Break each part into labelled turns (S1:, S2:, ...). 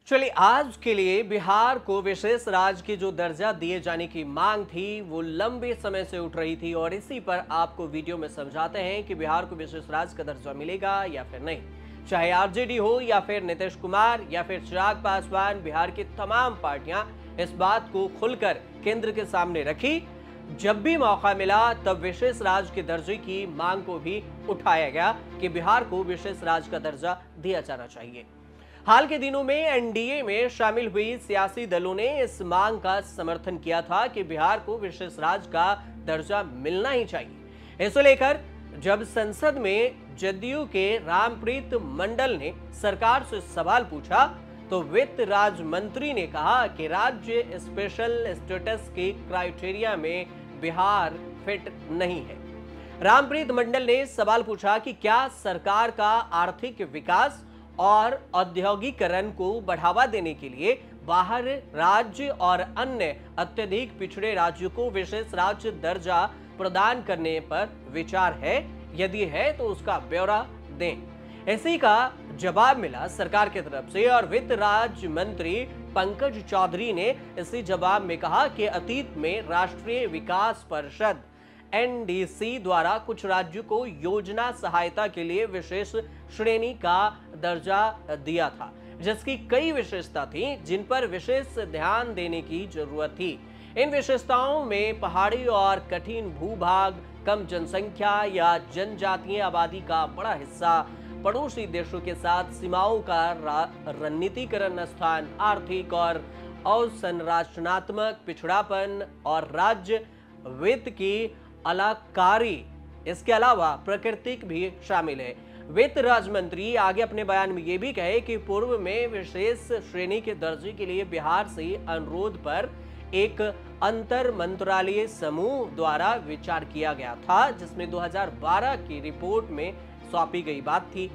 S1: चलिए, आज के लिए बिहार को विशेष राज्य की जो दर्जा दिए जाने की मांग थी वो लंबे समय से उठ रही थी और इसी पर आपको वीडियो में समझाते हैं कि बिहार को विशेष राज्य का दर्जा मिलेगा या फिर नहीं। चाहे आरजेडी हो या फिर नीतीश कुमार या फिर चिराग पासवान, बिहार की तमाम पार्टियां इस बात को खुलकर केंद्र के सामने रखी। जब भी मौका मिला तब विशेष राज्य के दर्जे की मांग को भी उठाया गया कि बिहार को विशेष राज्य का दर्जा दिया जाना चाहिए। हाल के दिनों में एनडीए में शामिल हुई सियासी दलों ने इस मांग का समर्थन किया था कि बिहार को विशेष राज्य का दर्जा मिलना ही चाहिए। इसे लेकर जब संसद में जदयू के रामप्रीत मंडल ने सरकार से सवाल पूछा तो वित्त राज्य मंत्री ने कहा कि राज्य स्पेशल स्टेटस के क्राइटेरिया में बिहार फिट नहीं है। रामप्रीत मंडल ने सवाल पूछा कि क्या सरकार का आर्थिक विकास और औद्योगिकरण को बढ़ावा देने के लिए बाहर राज्य और अन्य अत्यधिक पिछड़े राज्यों को विशेष राज्य दर्जा प्रदान करने पर विचार है? यदि है तो उसका ब्यौरा दें। इसी का जवाब मिला सरकार की तरफ से और वित्त राज्य मंत्री पंकज चौधरी ने इसी जवाब में कहा कि अतीत में राष्ट्रीय विकास परिषद एनडीसी द्वारा कुछ राज्यों को योजना सहायता के लिए विशेष श्रेणी का दर्जा दिया था, जिसकी कई विशेषता थी जिन पर विशेष ध्यान देने की जरूरत थी। इन विशेषताओं में पहाड़ी और कठिन भूभाग, कम जनसंख्या या जनजातीय आबादी का बड़ा हिस्सा, पड़ोसी देशों के साथ सीमाओं का रणनीतिकरण स्थान, आर्थिक और अवसंरचनात्मक पिछड़ापन और राज्य वित्त की अलाकारी, इसके अलावा प्राकृतिक भी शामिल है। वित्त राज्य मंत्री आगे अपने बयान में यह भी कहे कि पूर्व में विशेष श्रेणी के दर्जे के लिए बिहार से अनुरोध पर एक अंतर मंत्रालय समूह द्वारा विचार किया गया था, जिसमें 2012 की रिपोर्ट में सौंपी गई बात थी।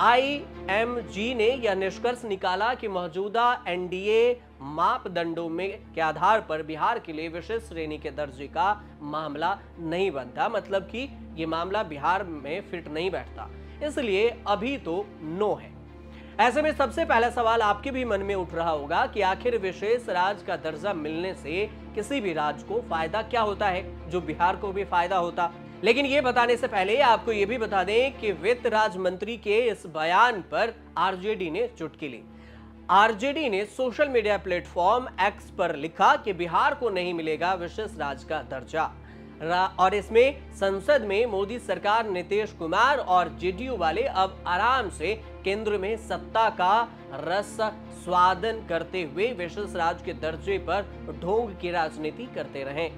S1: आईएमजी ने यह निष्कर्ष निकाला कि मौजूदा एनडीए मापदंडों में के आधार पर बिहार के लिए विशेष श्रेणी के दर्जे का मामला नहीं बनता, मतलब कि ये मामला बिहार में फिट नहीं बैठता, इसलिए अभी तो नो है। ऐसे में सबसे पहला सवाल आपके भी मन में उठ रहा होगा कि आखिर विशेष राज्य का दर्जा मिलने से किसी भी राज्य को फायदा क्या होता है, जो बिहार को भी फायदा होता। लेकिन ये बताने से पहले आपको ये भी बता दें कि वित्त राज्य मंत्री के इस बयान पर आरजेडी ने चुटकी ली। आरजेडी ने सोशल मीडिया प्लेटफॉर्म एक्स पर लिखा कि बिहार को नहीं मिलेगा विशेष राज्य का दर्जा और इसमें संसद में मोदी सरकार, नीतीश कुमार और जेडीयू वाले अब आराम से केंद्र में सत्ता का रस स्वादन करते हुए विशेष राज्य के दर्जे पर ढोंग की राजनीति करते रहे,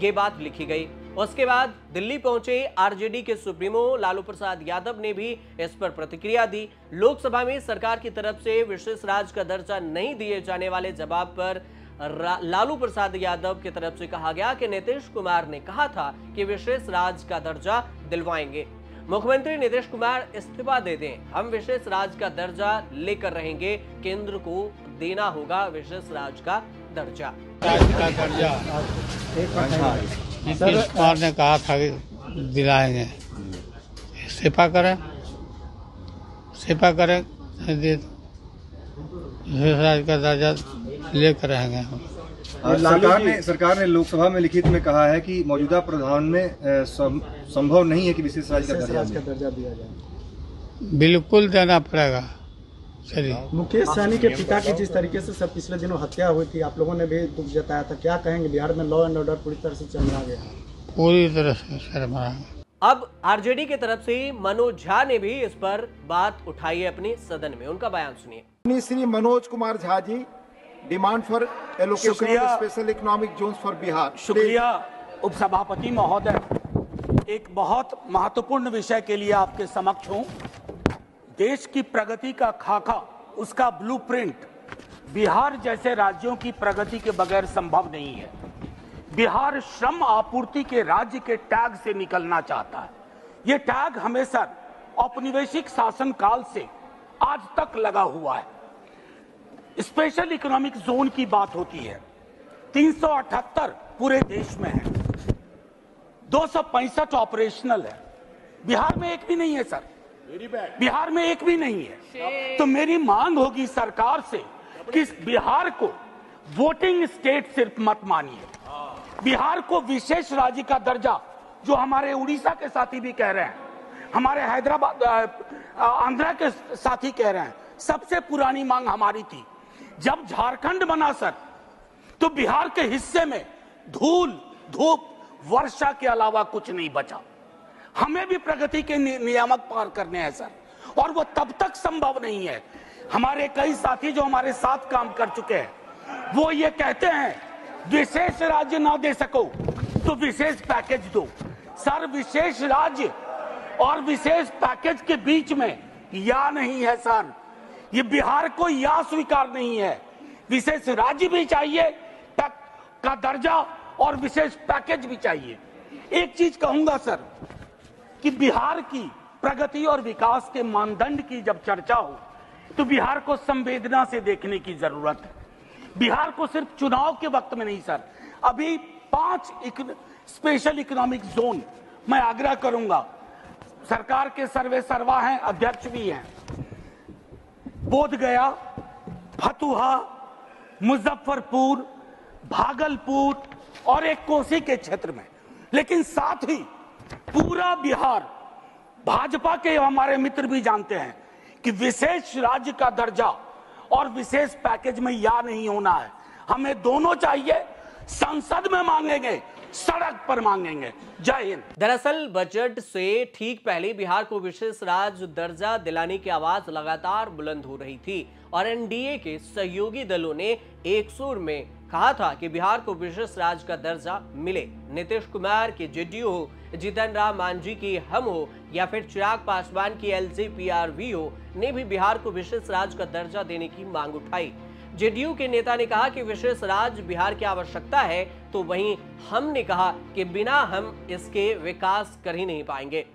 S1: ये बात लिखी गई। उसके बाद दिल्ली पहुंचे आरजेडी के सुप्रीमो लालू प्रसाद यादव ने भी इस पर प्रतिक्रिया दी। लोकसभा में सरकार की तरफ से विशेष राज्य का दर्जा नहीं दिए जाने वाले जवाब पर लालू प्रसाद यादव की तरफ से कहा गया कि नीतीश कुमार ने कहा था कि विशेष राज्य का दर्जा दिलवाएंगे। मुख्यमंत्री नीतीश कुमार इस्तीफा दे दें, हम विशेष राज्य का दर्जा लेकर रहेंगे, केंद्र को देना होगा विशेष राज्य का दर्जा।
S2: नीतीश कुमार ने कहा था कि दिलाएंगे, इस्तीफा करें विशेष राज्य का दर्जा लेकर रहेंगे हम।
S3: सरकार ने लोकसभा में लिखित में कहा है कि मौजूदा प्रावधान में संभव नहीं है कि विशेष राज्य का दर्जा दिया जाए।
S2: बिल्कुल देना पड़ेगा। चलिए,
S4: मुकेश सहनी के पिता की जिस तरीके से सब पिछले दिनों हत्या हुई थी, आप लोगों ने भी दुख जताया था, क्या कहेंगे? बिहार में लॉ एंड ऑर्डर पूरी तरह से चरमरा गया।
S2: पूरी तरह से चरमरा गया।
S1: अब आरजेडी की तरफ से मनोज झा ने भी इस पर बात उठाई है अपने सदन में, उनका बयान सुनिए।
S5: Shri Manoj Kumar Jha ji, demand for allocation of special economic zones for Bihar.
S6: शुक्रिया उपसभापति महोदय। एक बहुत महत्वपूर्ण विषय के लिए आपके समक्ष हूं। देश की प्रगति का खाका, उसका ब्लूप्रिंट बिहार जैसे राज्यों की प्रगति के बगैर संभव नहीं है। बिहार श्रम आपूर्ति के राज्य के टैग से निकलना चाहता है। ये टैग हमेशा औपनिवेशिक शासन काल से आज तक लगा हुआ है। स्पेशल इकोनॉमिक जोन की बात होती है, 378 पूरे देश में है, 265 ऑपरेशनल है, बिहार में एक भी नहीं है सर। बिहार में एक भी नहीं है। तो मेरी मांग होगी सरकार से कि बिहार को वोटिंग स्टेट सिर्फ मत मानिए, बिहार को विशेष राज्य का दर्जा, जो हमारे उड़ीसा के साथी भी कह रहे हैं, हमारे हैदराबाद आंध्रा के साथी कह रहे हैं, सबसे पुरानी मांग हमारी थी। जब झारखंड बना सर, तो बिहार के हिस्से में धूल, धूप, वर्षा के अलावा कुछ नहीं बचा। हमें भी प्रगति के नियामक पार करने हैं सर, और वो तब तक संभव नहीं है। हमारे कई साथी जो हमारे साथ काम कर चुके हैं, वो ये कहते हैं विशेष राज्य ना दे सको तो विशेष पैकेज दो। सर, विशेष राज्य और विशेष पैकेज के बीच में या नहीं है सर। ये बिहार को या स्वीकार नहीं है। विशेष राज्य भी चाहिए का दर्जा और विशेष पैकेज भी चाहिए। एक चीज कहूंगा सर, कि बिहार की प्रगति और विकास के मानदंड की जब चर्चा हो तो बिहार को संवेदना से देखने की जरूरत है। बिहार को सिर्फ चुनाव के वक्त में नहीं सर, अभी 5 स्पेशल इकोनॉमिक जोन, मैं आग्रह करूंगा, सरकार के सर्वे सर्वा हैं, अध्यक्ष भी हैं, बोधगया, फतुहा, मुजफ्फरपुर, भागलपुर और एक कोसी के क्षेत्र में। लेकिन साथ ही पूरा बिहार, भाजपा के हमारे मित्र भी जानते हैं कि विशेष राज्य का दर्जा और विशेष पैकेज में या नहीं होना है। हमें दोनों चाहिए। संसद में मांगेंगे, सड़क पर मांगेंगे। जय हिंद।
S1: दरअसल बजट से ठीक पहले बिहार को विशेष राज्य दर्जा दिलाने की आवाज लगातार बुलंद हो रही थी और एनडीए के सहयोगी दलों ने एक सुर में कहा था कि बिहार को विशेष राज्य का दर्जा मिले। नीतीश कुमार की जेडीयू हो, जीतन राम मांझी की हम हो या फिर चिराग पासवान की एलजेपीआरवी हो, ने भी बिहार को विशेष राज्य का दर्जा देने की मांग उठाई। जेडीयू के नेता ने कहा कि विशेष राज्य बिहार की आवश्यकता है, तो वहीं हमने कहा कि बिना हम इसके विकास कर ही नहीं पाएंगे।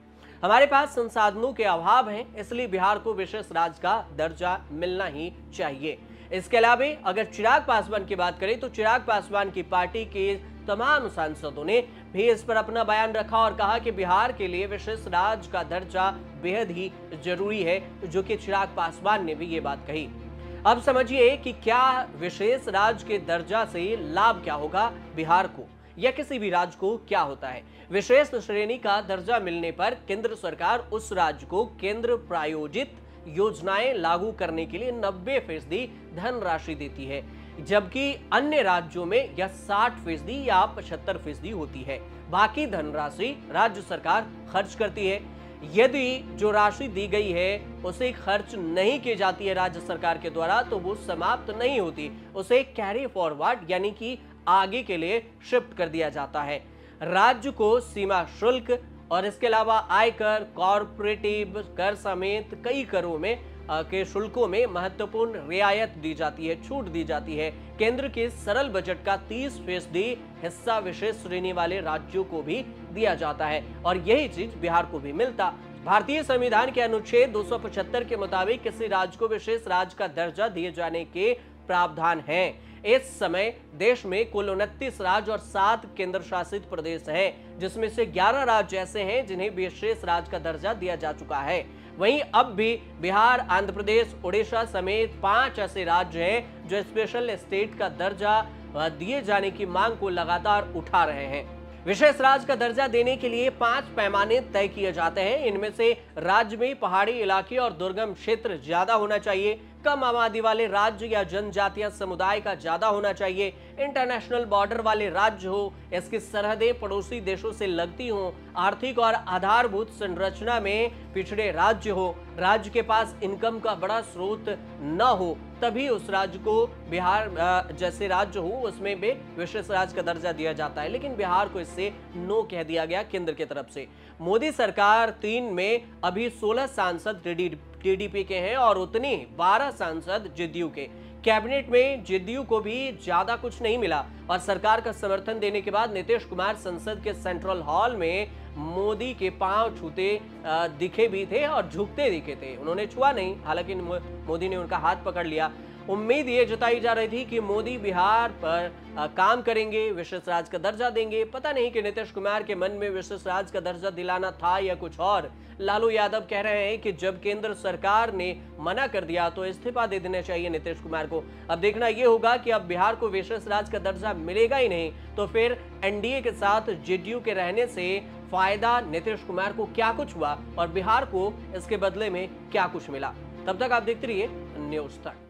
S1: हमारे पास संसाधनों के अभाव हैं, इसलिए बिहार को विशेष राज्य का दर्जा मिलना ही चाहिए। इसके अलावा अगर चिराग पासवान की बात करें तो चिराग पासवान की पार्टी के तमाम सांसदों ने भी इस पर अपना बयान रखा और कहा कि बिहार के लिए विशेष राज्य का दर्जा बेहद ही जरूरी है, जो कि चिराग पासवान ने भी ये बात कही। अब समझिए कि क्या विशेष राज्य के दर्जा से लाभ क्या होगा बिहार को या किसी भी राज्य को क्या होता है। विशेष श्रेणी का दर्जा मिलने पर केंद्र सरकार उस राज्य को केंद्र प्रायोजित योजनाएं लागू करने के लिए 90% धनराशि देती है, जबकि अन्य राज्यों में यह 60% या 75% होती है। बाकी धनराशि राज्य सरकार खर्च करती है। यदि जो राशि दी गई है उसे खर्च नहीं की जाती है राज्य सरकार के द्वारा, तो वो समाप्त नहीं होती, उसे कैरी फॉरवर्ड यानी कि आगे के लिए शिफ्ट कर दिया जाता है। राज्य को सीमा शुल्क और इसके अलावा आयकर, कॉर्पोरेटिव कर समेत कई करों में के शुल्कों में महत्वपूर्ण रियायत दी जाती है, छूट दी जाती है। केंद्र के सरल बजट का 30% हिस्सा विशेष श्रेणी वाले राज्यों को भी दिया जाता है और यही चीज बिहार को भी मिलता। भारतीय संविधान के अनुच्छेद 275 के मुताबिक किसी राज्य को विशेष राज्य का दर्जा दिए जाने के प्रावधान हैं। इस समय देश में कुल 29 राज्य और 7 केंद्र शासित प्रदेश हैं, जिसमें से 11 राज्य ऐसे हैं जिन्हें विशेष राज्य का दर्जा दिया जा चुका है। वहीं अब भी बिहार, आंध्र प्रदेश, उड़ीसा समेत 5 ऐसे राज्य हैं जो स्पेशल स्टेट का दर्जा दिए जाने की मांग को लगातार उठा रहे हैं। विशेष राज्य का दर्जा देने के लिए 5 पैमाने तय किए जाते हैं। इनमें से राज्य में पहाड़ी इलाके और दुर्गम क्षेत्र ज्यादा होना चाहिए, कम आबादी वाले राज्य या जनजातीय समुदाय का ज्यादा होना चाहिए, इंटरनेशनल बॉर्डर वाले राज्य हो, इसकी सरहदें पड़ोसी देशों से लगती हो, आर्थिक और आधारभूत संरचना में पिछड़े राज्य हो, राज्य के पास इनकम का बड़ा स्रोत न हो, तभी उस राज्य को बिहार जैसे राज्य हो उसमें भी विशेष राज्य का दर्जा दिया जाता है। लेकिन बिहार को इससे नो कह दिया गया केंद्र की तरफ से। मोदी सरकार 3 में अभी 16 सांसद टीडीपी के हैं और उतनी 12 सांसद जेडीयू के। कैबिनेट में जेडीयू को भी ज्यादा कुछ नहीं मिला और सरकार का समर्थन देने के बाद नीतीश कुमार संसद के सेंट्रल हॉल में मोदी के पांव छूते दिखे भी थे और झुकते दिखे थे। उन्होंने छुआ नहीं, हालांकि मोदी ने उनका हाथ पकड़ लिया। उम्मीद ये जताई जा रही थी कि मोदी बिहार पर काम करेंगे, विशेष राज्य का दर्जा देंगे। पता नहीं कि नीतीश कुमार के मन में विशेष राज्य का दर्जा दिलाना था या कुछ और। लालू यादव कह रहे हैं कि जब केंद्र सरकार ने मना कर दिया तो इस्तीफा दे देना चाहिए नीतीश कुमार को। अब देखना यह होगा कि अब बिहार को विशेष राज्य का दर्जा मिलेगा ही नहीं तो फिर एनडीए के साथ जेडीयू के रहने से फायदा नीतीश कुमार को क्या कुछ हुआ और बिहार को इसके बदले में क्या कुछ मिला। तब तक आप देखते रहिए न्यूज़ तक।